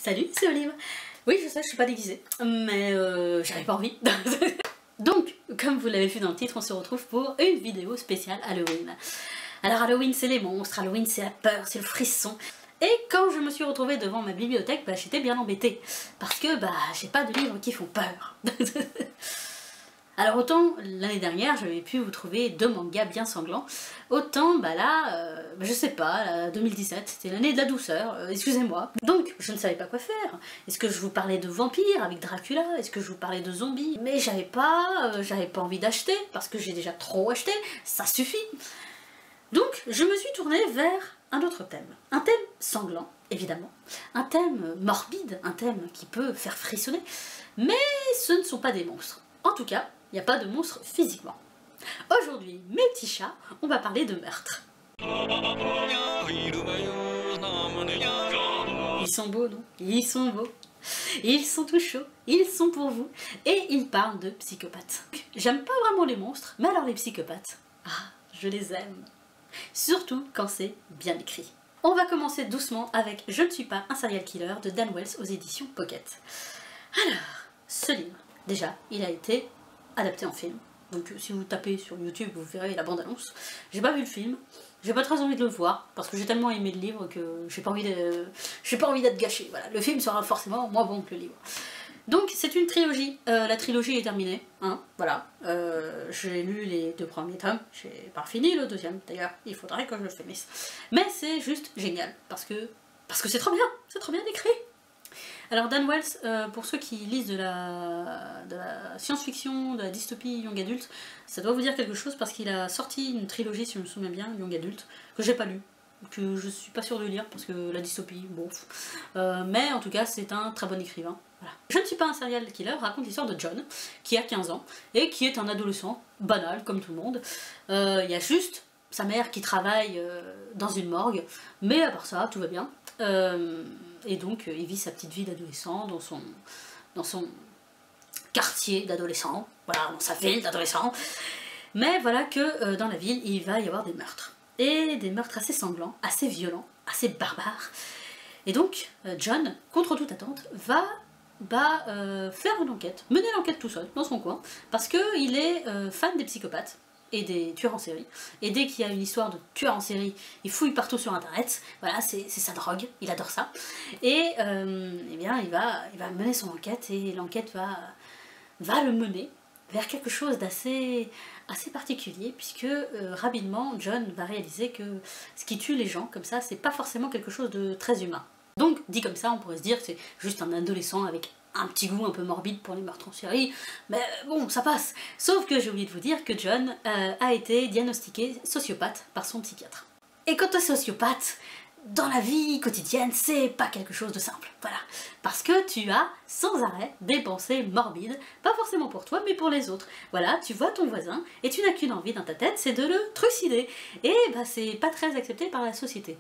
Salut, c'est Olive. Oui, je sais, je suis pas déguisée, mais j'avais pas envie. Donc, comme vous l'avez vu dans le titre, on se retrouve pour une vidéo spéciale Halloween. Alors Halloween c'est les monstres, Halloween c'est la peur, c'est le frisson. Et quand je me suis retrouvée devant ma bibliothèque, j'étais bien embêtée. Parce que j'ai pas de livres qui font peur. Alors autant l'année dernière j'avais pu vous trouver 2 mangas bien sanglants, autant là, je sais pas, 2017 c'était l'année de la douceur, excusez-moi. Donc je ne savais pas quoi faire. Est-ce que je vous parlais de vampires avec Dracula? Est-ce que je vous parlais de zombies? Mais j'avais pas envie d'acheter, parce que j'ai déjà trop acheté, ça suffit. Donc je me suis tournée vers un autre thème. Un thème sanglant, évidemment. Un thème morbide, un thème qui peut faire frissonner. Mais ce ne sont pas des monstres. En tout cas, il n'y a pas de monstres physiquement. Aujourd'hui, mes petits chats, on va parler de meurtre. Ils sont beaux, non? Ils sont beaux. Ils sont tout chauds, ils sont pour vous. Et ils parlent de psychopathes. J'aime pas vraiment les monstres, mais alors les psychopathes, je les aime. Surtout quand c'est bien écrit. On va commencer doucement avec Je ne suis pas un serial killer de Dan Wells aux éditions Pocket. Alors, ce livre, déjà, il a été adapté en film. Donc si vous tapez sur YouTube, vous verrez la bande-annonce. J'ai pas vu le film, j'ai pas très envie de le voir, parce que j'ai tellement aimé le livre que j'ai pas envie d'être gâché. Voilà, le film sera forcément moins bon que le livre. Donc c'est une trilogie, la trilogie est terminée, voilà. J'ai lu les 2 premiers tomes, j'ai pas fini le 2e, d'ailleurs il faudrait que je le finisse. Mais c'est juste génial, parce que c'est trop bien écrit. Alors Dan Wells, pour ceux qui lisent de la science-fiction, de la dystopie young adulte, ça doit vous dire quelque chose parce qu'il a sorti une trilogie, si je me souviens bien, young adulte, que j'ai pas lu, que je suis pas sûre de lire parce que la dystopie, bon. Mais en tout cas, c'est un très bon écrivain. Voilà. Je ne suis pas un serial killer raconte l'histoire de John, qui a 15 ans, et qui est un adolescent banal, comme tout le monde. Il y a juste sa mère qui travaille dans une morgue, mais à part ça, tout va bien. Et donc il vit sa petite vie d'adolescent dans son quartier d'adolescent, voilà, dans sa ville d'adolescent. Mais voilà que dans la ville, il va y avoir des meurtres. Et des meurtres assez sanglants, assez violents, assez barbares. Et donc John, contre toute attente, va faire une enquête, mener l'enquête tout seul, dans son coin, parce qu'il est fan des psychopathes et des tueurs en série. Et dès qu'il y a une histoire de tueur en série, il fouille partout sur internet, voilà, c'est sa drogue, il adore ça. Et eh bien, il va mener son enquête, et l'enquête va le mener vers quelque chose d'assez particulier, puisque rapidement, John va réaliser que ce qui tue les gens, comme ça, c'est pas forcément quelque chose de très humain. Donc, dit comme ça, on pourrait se dire que c'est juste un adolescent avec un petit goût un peu morbide pour les meurtres en série, mais bon, ça passe. Sauf que j'ai oublié de vous dire que John a été diagnostiqué sociopathe par son psychiatre. Et quant à sociopathe, dans la vie quotidienne, c'est pas quelque chose de simple, voilà. Parce que tu as sans arrêt des pensées morbides, pas forcément pour toi, mais pour les autres. Voilà, tu vois ton voisin, et tu n'as qu'une envie dans ta tête, c'est de le trucider. Et c'est pas très accepté par la société.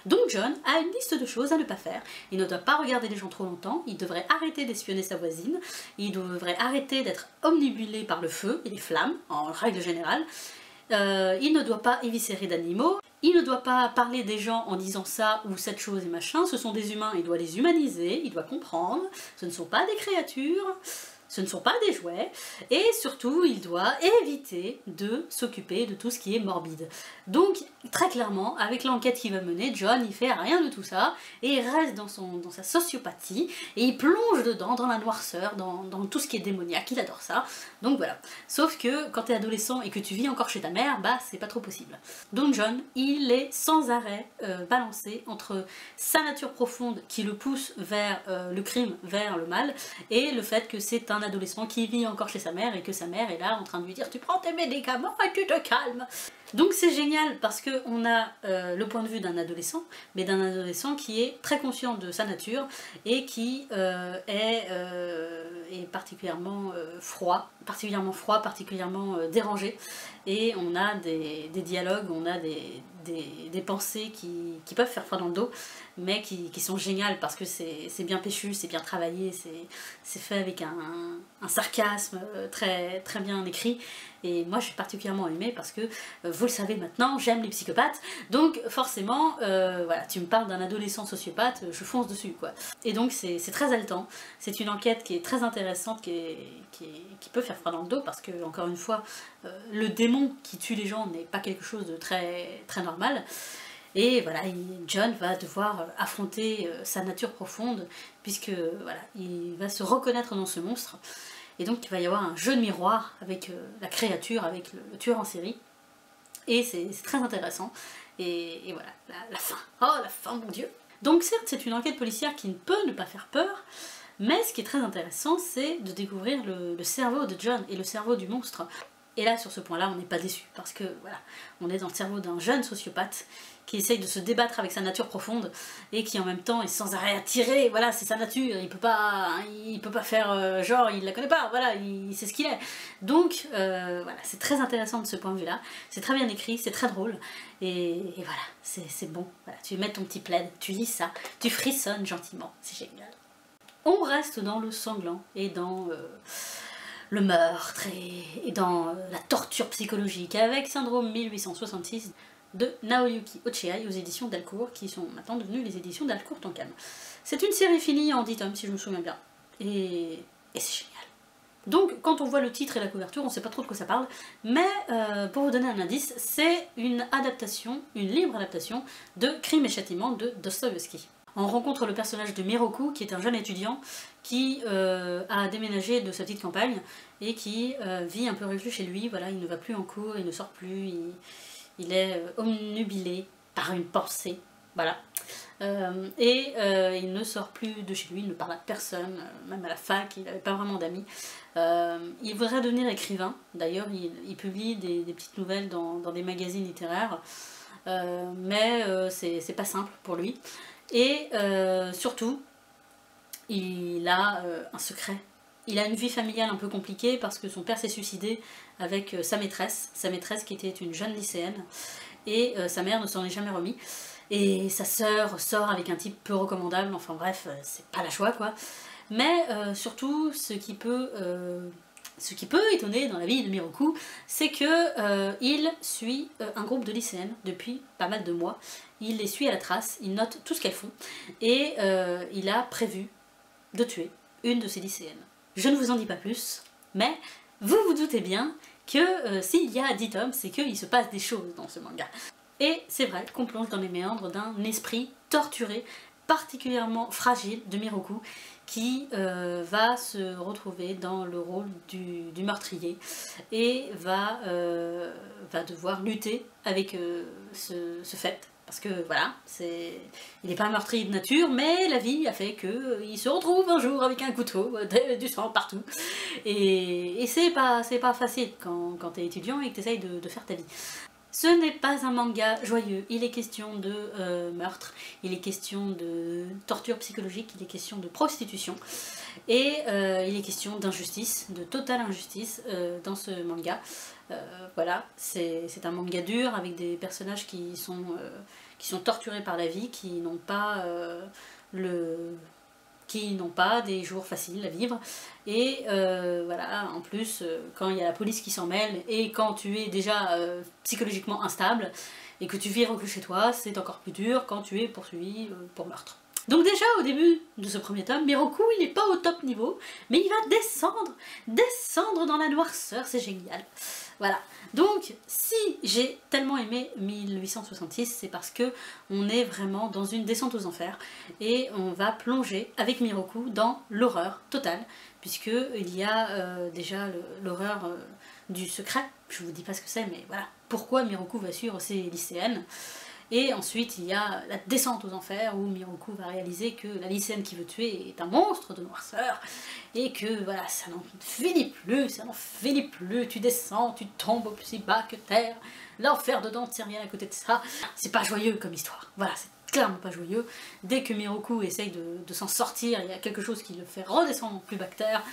Donc John a une liste de choses à ne pas faire. Il ne doit pas regarder les gens trop longtemps, il devrait arrêter d'espionner sa voisine, il devrait arrêter d'être omnibulé par le feu et les flammes, en règle générale. Il ne doit pas éviscérer d'animaux, il ne doit pas parler des gens en disant ça ou cette chose et machin, ce sont des humains, il doit les humaniser, il doit comprendre, ce ne sont pas des créatures, ce ne sont pas des jouets, et surtout il doit éviter de s'occuper de tout ce qui est morbide. Donc très clairement, avec l'enquête qu'il va mener, John il fait rien de tout ça, et il reste dans sa sociopathie, et il plonge dedans, dans la noirceur, dans tout ce qui est démoniaque, il adore ça. Donc voilà. Sauf que quand t'es adolescent et que tu vis encore chez ta mère, c'est pas trop possible. Donc John, il est sans arrêt balancé entre sa nature profonde qui le pousse vers le crime, vers le mal, et le fait que c'est un adolescent qui vit encore chez sa mère et que sa mère est là en train de lui dire tu prends tes médicaments et tu te calmes. Donc c'est génial parce qu'on a le point de vue d'un adolescent, mais d'un adolescent qui est très conscient de sa nature et qui est particulièrement froid, particulièrement dérangé. Et on a des dialogues, on a des des pensées qui peuvent faire froid dans le dos, mais qui sont géniales parce que c'est bien péchu, c'est bien travaillé, c'est fait avec un sarcasme très, très bien écrit. Et moi j'ai particulièrement aimé parce que, vous le savez maintenant, j'aime les psychopathes, donc forcément, voilà, tu me parles d'un adolescent sociopathe, je fonce dessus quoi. Et donc c'est très haletant, c'est une enquête qui est très intéressante, qui peut faire froid dans le dos parce que, encore une fois, le démon qui tue les gens n'est pas quelque chose de très, très normal. Et voilà, John va devoir affronter sa nature profonde, puisque voilà, il va se reconnaître dans ce monstre. Et donc il va y avoir un jeu de miroir avec la créature, avec le tueur en série. Et c'est très intéressant. Et voilà, la fin. Oh la fin, mon Dieu! Donc certes, c'est une enquête policière qui ne peut ne pas faire peur, mais ce qui est très intéressant, c'est de découvrir le cerveau de John et le cerveau du monstre. Et là, sur ce point-là, on n'est pas déçu, parce que voilà, on est dans le cerveau d'un jeune sociopathe qui essaye de se débattre avec sa nature profonde et qui en même temps est sans arrêt attiré, voilà, c'est sa nature, il peut pas faire genre il la connaît pas, voilà, il sait ce qu'il est. Donc voilà, c'est très intéressant de ce point de vue-là, c'est très bien écrit, c'est très drôle, et voilà, c'est bon, voilà, tu mets ton petit plaid, tu lis ça, tu frissonnes gentiment, c'est génial. On reste dans le sanglant et dans le meurtre et dans la torture psychologique avec Syndrome 1866 de Naoyuki Ochiai aux éditions Delcourt, qui sont maintenant devenues les éditions Delcourt Tonkam. C'est une série finie en 10 tomes si je me souviens bien, et c'est génial. Donc quand on voit le titre et la couverture, on ne sait pas trop de quoi ça parle, mais pour vous donner un indice, c'est une adaptation, une libre adaptation de Crime et Châtiment de Dostoïevski. On rencontre le personnage de Miroku, qui est un jeune étudiant qui a déménagé de sa petite campagne et qui vit un peu reclus chez lui. Voilà, il ne va plus en cours, il ne sort plus, il est omnubilé par une pensée. Voilà. Il ne sort plus de chez lui, il ne parle à personne, même à la fac, il n'avait pas vraiment d'amis. Il voudrait devenir écrivain, d'ailleurs il publie des petites nouvelles dans des magazines littéraires, mais c'est pas simple pour lui. Et surtout, il a un secret. Il a une vie familiale un peu compliquée parce que son père s'est suicidé avec sa maîtresse qui était une jeune lycéenne, et sa mère ne s'en est jamais remis. Et sa sœur sort avec un type peu recommandable, enfin bref, c'est pas la joie quoi. Mais surtout, ce qui peut étonner dans la vie de Miroku, c'est que il suit un groupe de lycéennes depuis pas mal de mois. Il les suit à la trace, il note tout ce qu'elles font, et il a prévu de tuer une de ces lycéennes. Je ne vous en dis pas plus, mais vous vous doutez bien que s'il y a 10 tomes, c'est qu'il se passe des choses dans ce manga. Et c'est vrai qu'on plonge dans les méandres d'un esprit torturé, particulièrement fragile de Miroku, qui va se retrouver dans le rôle du meurtrier et va devoir lutter avec ce fait. Parce que voilà, il n'est pas un meurtrier de nature, mais la vie a fait qu'il se retrouve un jour avec un couteau, du sang partout. Et c'est pas facile quand t'es étudiant et que t'essayes de faire ta vie. Ce n'est pas un manga joyeux, il est question de meurtre, il est question de torture psychologique, il est question de prostitution, et il est question d'injustice, de totale injustice dans ce manga. Voilà, c'est un manga dur avec des personnages qui sont torturés par la vie, qui n'ont pas des jours faciles à vivre, et voilà, en plus quand il y a la police qui s'en mêle et quand tu es déjà psychologiquement instable et que tu vis reclus chez toi, c'est encore plus dur quand tu es poursuivi pour meurtre. Donc déjà au début de ce premier tome, Miroku il n'est pas au top niveau, mais il va descendre dans la noirceur, c'est génial. Voilà, donc si j'ai tellement aimé 1866, c'est parce que on est vraiment dans une descente aux enfers et on va plonger avec Miroku dans l'horreur totale, puisque il y a déjà l'horreur du secret, je vous dis pas ce que c'est, mais voilà, pourquoi Miroku va suivre ces lycéennes. Et ensuite il y a la descente aux enfers où Miroku va réaliser que la lycéenne qui veut tuer est un monstre de noirceur et que voilà, ça n'en finit plus, tu descends, tu tombes aussi bas que terre, l'enfer dedans, c'est rien à côté de ça. C'est pas joyeux comme histoire, voilà, c'est clairement pas joyeux. Dès que Miroku essaye de s'en sortir, il y a quelque chose qui le fait redescendre plus bas que terre.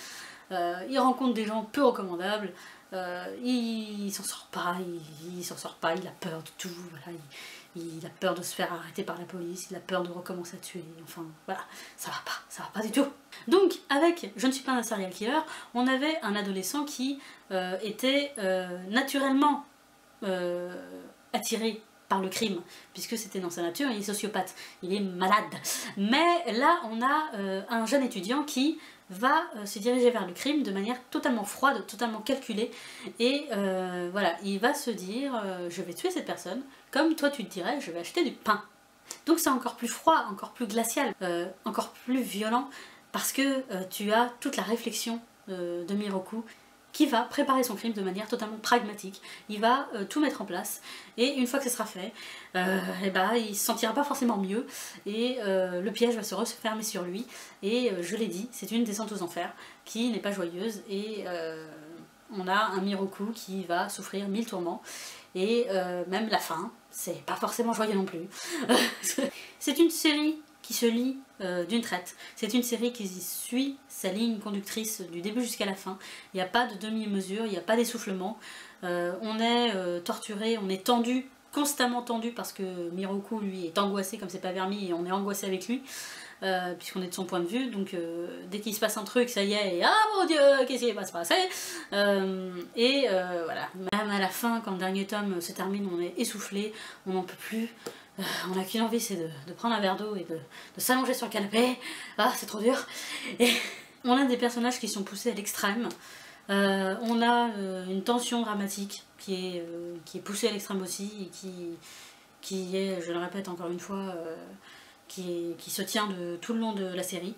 Il rencontre des gens peu recommandables, il s'en sort pas, il a peur de tout, voilà, il a peur de se faire arrêter par la police, il a peur de recommencer à tuer, enfin voilà, ça va pas du tout. Donc avec Je ne suis pas un serial killer, on avait un adolescent qui était naturellement attiré par le crime, puisque c'était dans sa nature, il est sociopathe, il est malade. Mais là, on a un jeune étudiant qui va se diriger vers le crime de manière totalement froide, totalement calculée, et voilà, il va se dire je vais tuer cette personne, comme toi tu te dirais je vais acheter du pain. Donc c'est encore plus froid, encore plus glacial, encore plus violent, parce que tu as toute la réflexion de Miroku, qui va préparer son crime de manière totalement pragmatique. Il va tout mettre en place, et une fois que ce sera fait, et bah, il se sentira pas forcément mieux, et le piège va se refermer sur lui, et je l'ai dit, c'est une descente aux enfers qui n'est pas joyeuse, et on a un Miroku qui va souffrir 1000 tourments, et même la fin, c'est pas forcément joyeux non plus. C'est une série qui se lit d'une traite. C'est une série qui suit sa ligne conductrice du début jusqu'à la fin. Il n'y a pas de demi-mesure, il n'y a pas d'essoufflement. On est torturé, on est tendu, constamment tendu, parce que Miroku, lui, est angoissé comme c'est pas permis, et on est angoissé avec lui, puisqu'on est de son point de vue. Donc dès qu'il se passe un truc, ça y est, et ah mon dieu, qu'est-ce qui va se passer, voilà. Même à la fin, quand le dernier tome se termine, on est essoufflé, on n'en peut plus. On n'a qu'une envie, c'est de prendre un verre d'eau et de s'allonger sur le canapé. Ah, c'est trop dur. Et on a des personnages qui sont poussés à l'extrême. On a une tension dramatique qui est poussée à l'extrême aussi, et qui est, je le répète encore une fois, qui se tient tout le long de la série.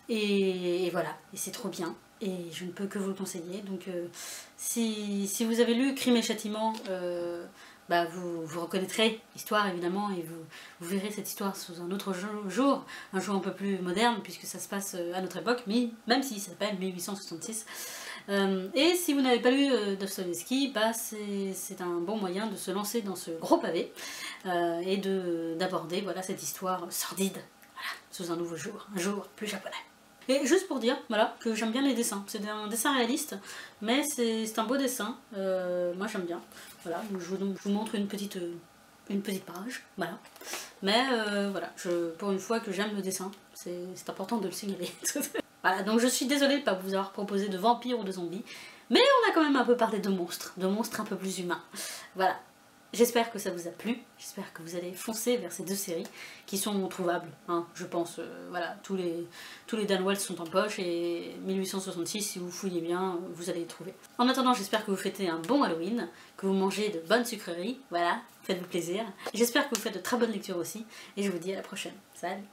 Et voilà, et c'est trop bien. Et je ne peux que vous le conseiller. Donc si vous avez lu Crime et Châtiment, bah vous reconnaîtrez l'histoire évidemment, et vous verrez cette histoire sous un autre jour, un jour un peu plus moderne, puisque ça se passe à notre époque, mais même s'il s'appelle 1866. Et si vous n'avez pas lu Dostoïevski, bah c'est un bon moyen de se lancer dans ce gros pavé et d'aborder voilà, cette histoire sordide, voilà, sous un nouveau jour, un jour plus japonais. Et juste pour dire, voilà, que j'aime bien les dessins. C'est un dessin réaliste, mais c'est un beau dessin. Moi j'aime bien. Voilà, donc je vous montre une petite page, voilà. Mais voilà, pour une fois que j'aime le dessin, c'est important de le signaler. Voilà, donc je suis désolée de ne pas vous avoir proposé de vampires ou de zombies, mais on a quand même un peu parlé de monstres un peu plus humains. Voilà. J'espère que ça vous a plu, j'espère que vous allez foncer vers ces deux séries qui sont trouvables, hein, je pense, voilà, tous les Dan Wells sont en poche, et 1866, si vous fouillez bien, vous allez les trouver. En attendant, j'espère que vous fêtez un bon Halloween, que vous mangez de bonnes sucreries, voilà, faites-vous plaisir. J'espère que vous faites de très bonnes lectures aussi, et je vous dis à la prochaine. Salut!